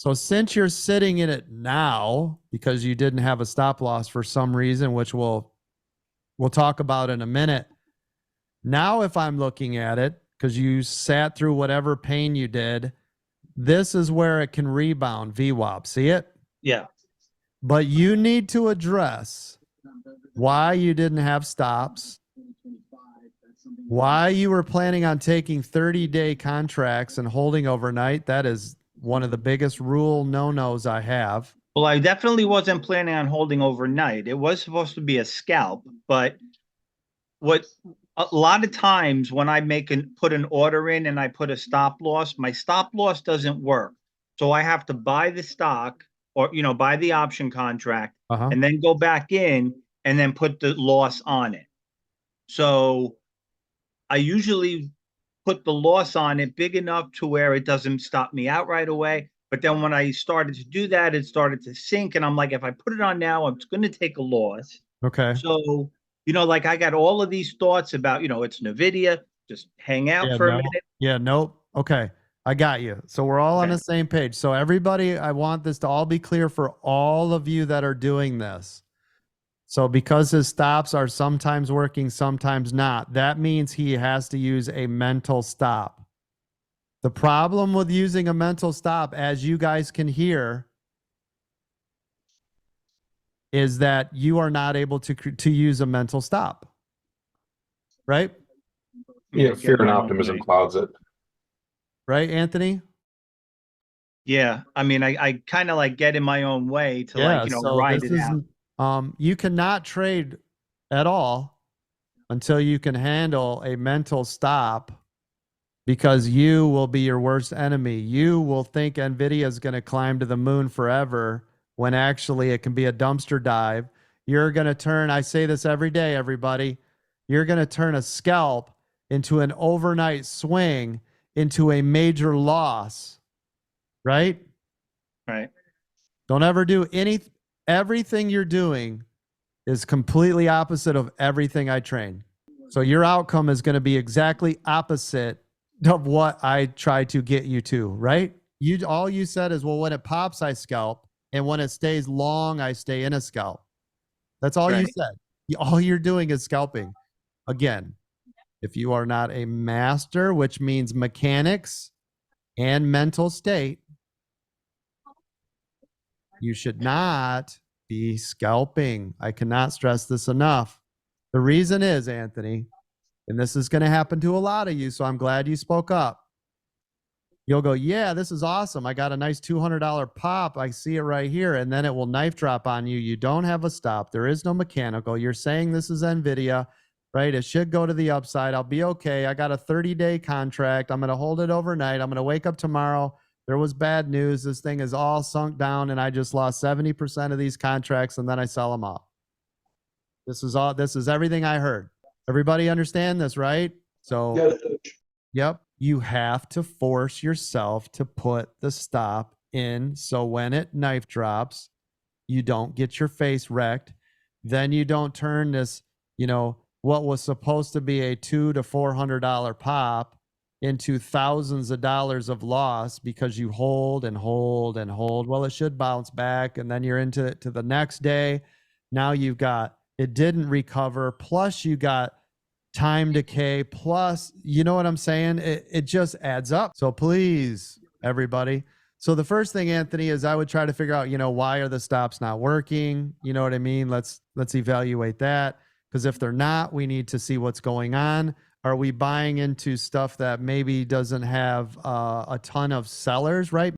So since you're sitting in it now because you didn't have a stop loss for some reason, which we'll talk about in a minute. Now, if I'm looking at it, because you sat through whatever pain you did, this is where it can rebound VWAP. See it? Yeah. But you need to address why you didn't have stops, why you were planning on taking 30-day contracts and holding overnight. That is one of the biggest rule no-nos I have. Well, I definitely wasn't planning on holding overnight. It was supposed to be a scalp, but what a lot of times when I put an order in and I put a stop loss, my stop loss doesn't work. So I have to buy the stock or buy the option contract and then go back in and then put the loss on it. So I usually put the loss on it big enough to where it doesn't stop me out right away. But then when I started to do that, it started to sink. And I'm like, if I put it on now, I'm going to take a loss. Okay. So, like I got all of these thoughts about, it's NVIDIA, just hang out for a minute. Yeah, nope. Okay. I got you. So we're all on the same page. So everybody, I want this to all be clear for all of you that are doing this. So because his stops are sometimes working, sometimes not, that means he has to use a mental stop. The problem with using a mental stop, as you guys can hear, is that you are not able to use a mental stop. Right? Yeah, fear and optimism clouds it. Right, Anthony? Yeah. I mean, I kind of like get in my own way to ride it out. You cannot trade at all until you can handle a mental stop, because you will be your worst enemy. You will think NVIDIA is going to climb to the moon forever when actually it can be a dumpster dive. You're going to turn, I say this every day, everybody, you're going to turn a scalp into an overnight swing into a major loss, right? Right. Don't ever do everything you're doing is completely opposite of everything I train. So your outcome is going to be exactly opposite of what I try to get you to, right? All you said is, well, when it pops, I scalp. And when it stays long, I stay in a scalp. That's all you said. All you're doing is scalping. Again, if you are not a master, which means mechanics and mental state, you should not be scalping. I cannot stress this enough. The reason is, Anthony, and this is going to happen to a lot of you, so I'm glad you spoke up. You'll go, yeah, this is awesome. I got a nice $200 pop. I see it right here. And then it will knife drop on you. You don't have a stop. There is no mechanical. You're saying this is NVIDIA, right? It should go to the upside. I'll be okay. I got a 30-day contract. I'm going to hold it overnight. I'm going to wake up tomorrow. There was bad news. This thing is all sunk down, and I just lost 70% of these contracts, and then I sell them off. This is everything I heard. Everybody understand this, right? So, yep. You have to force yourself to put the stop in. So when it knife drops, you don't get your face wrecked. Then you don't turn this, what was supposed to be a $200 to $400 pop into thousands of dollars of loss because you hold and hold and hold. Well, it should bounce back. And then you're into it to the next day. Now it didn't recover. Plus you got time decay, plus, you know what I'm saying? It just adds up. So please, everybody. So the first thing, Anthony, is I would try to figure out, why are the stops not working? You know what I mean? Let's evaluate that. Because if they're not, we need to see what's going on. Are we buying into stuff that maybe doesn't have a ton of sellers, right?